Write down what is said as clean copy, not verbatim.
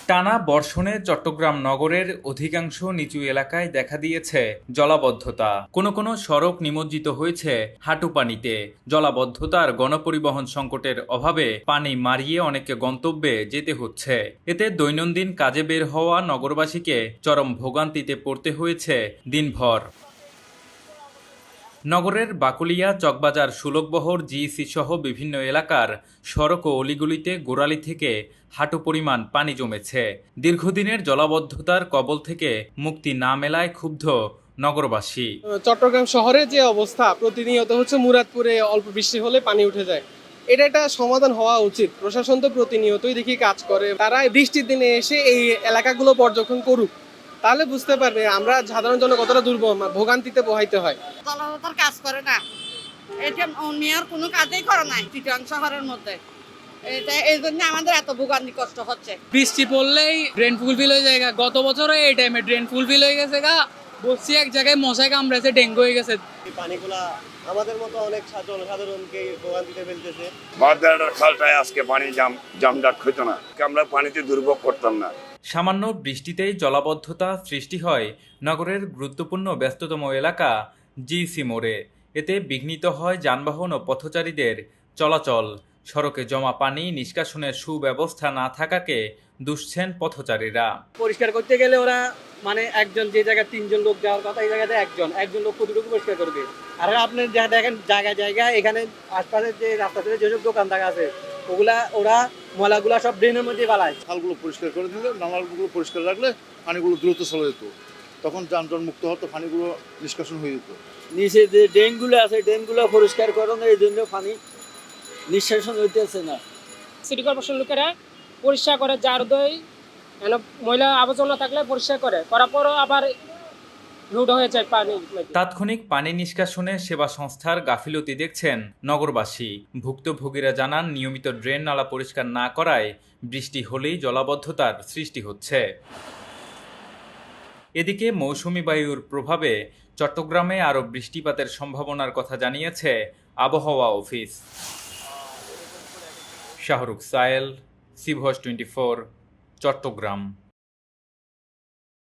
টানা বর্ষণে চট্টগ্রাম নগরের অধিকাংশ নিচু এলাকায় দেখা দিয়েছে জলাবদ্ধতা। কোনো কোনো সড়ক নিমজ্জিত হয়েছে হাঁটু পানিতে। জলাবদ্ধতার গণপরিবহন সংকটের অভাবে পানি মারিয়ে অনেককে গন্তব্যে যেতে হচ্ছে। এতে দৈনন্দিন কাজে বের হওয়া নগরবাসীকে চরম ভোগান্তিতে পড়তে হয়েছে দিনভর। নগরের বাকুলিয়া, চকবাজার, সুলভবহর, জিইসি সহ বিভিন্ন এলাকার সড়ক ও অলিগলিতে গোড়ালি থেকে হাঁটু পরিমাণ পানি জমেছে। দীর্ঘদিনের জলাবদ্ধতার কবল থেকে মুক্তি না মেলায় ক্ষুব্ধ নগরবাসী। চট্টগ্রাম শহরের যে অবস্থা, প্রতিনিয়ত হচ্ছে মুরাদপুরে অল্প বৃষ্টি হলে পানি উঠে যায়। এটা একটা সমাধান হওয়া উচিত। প্রশাসন তো প্রতিনিয়তই দেখি কাজ করে, তারা বৃষ্টির দিনে এসে এই এলাকাগুলো পর্যবেক্ষণ করুক, তাহলে বুঝতে পারবে আমরা সাধারণ জন্য কতটা দুর্ভোগ ভোগান্তিতে পোহাইতে হয়। জলাবদ্ধতার কাজ করে না, এটা মেয়র কোনো কাজই করে নাই চিটাং শহরের মধ্যে। এটা এই জন্য আমাদের এত ভোগান্তি কষ্ট হচ্ছে। বৃষ্টি পড়লেই ড্রেন ফুলফিল হয়ে যায়। গত বছরও এই টাইমে ড্রেন ফুলফিল হয়ে গেছে গা, বসছি এক জায়গায় মশায় কামড়েছে, ডেঙ্গু হয়ে গেছে। এই পানিগুলা আমাদের মতো অনেক জনসাধারণকে ভোগান্তিতে ফেলতেছে। বাগদার খালটায় আজকে পানি জামজাট হইতো না, আমরা পানিতে দুর্ভোগ করতাম না। সামান্য বৃষ্টিতেই জলাবদ্ধতা সৃষ্টি হয় নগরের গুরুত্বপূর্ণ ব্যস্ততম এলাকা জিইসি মোড়ে। এতে বিঘ্নিত হয় যানবাহন ও পথচারীদের চলাচল। সড়কে জমা পানি নিষ্কাশনের সুব্যবস্থা না থাকাকে দুষছেন পথচারীরা। পরিষ্কার করতে গেলে ওরা মানে একজন যে জায়গায় তিনজন লোক যাওয়ার কথা, এই জায়গাতে একজন লোক কতটুকু পরিষ্কার করবে? আর আপনি দেখেন জায়গায় জায়গায় এখানে আশপাশের যে রাস্তা থেকে যেসব দোকানদার আছে, ওরা ময়লাগুলা সব ড্রেনের মধ্যে ফেলায়। খালগুলো পরিষ্কার করে দিলে, নালাগুলো পরিষ্কার রাখলে পানিগুলো দ্রুত চলে যেত, তখন যানজট মুক্ত হতো, পানিগুলো নিষ্কাশন হয়ে যেত। নিচে যে ড্রেনগুলো আছে, ড্রেনগুলো পরিষ্কার করানো, এই জন্য পানি নিষ্কাশন হইতেছে না। সিটি কর্পোরেশন লোকেরা পরিষ্কার করে, যার দই ময়লা আবর্জনা থাকলে পরিষ্কার করার পরও আবার লোড হয়ে যায় পানি। তাৎক্ষণিক পানি নিষ্কাশনে সেবা সংস্থার গাফিলতি দেখছেন নগরবাসী। ভুক্তভোগীরা জানান, নিয়মিত ড্রেন নালা পরিষ্কার না করায় বৃষ্টি হলেই জলাবদ্ধতার সৃষ্টি হচ্ছে। এদিকে মৌসুমি বায়ুর প্রভাবে চট্টগ্রামে আরও বৃষ্টিপাতের সম্ভাবনার কথা জানিয়েছে আবহাওয়া office. Shahrukh Sayel, C voice 24, Chittagong.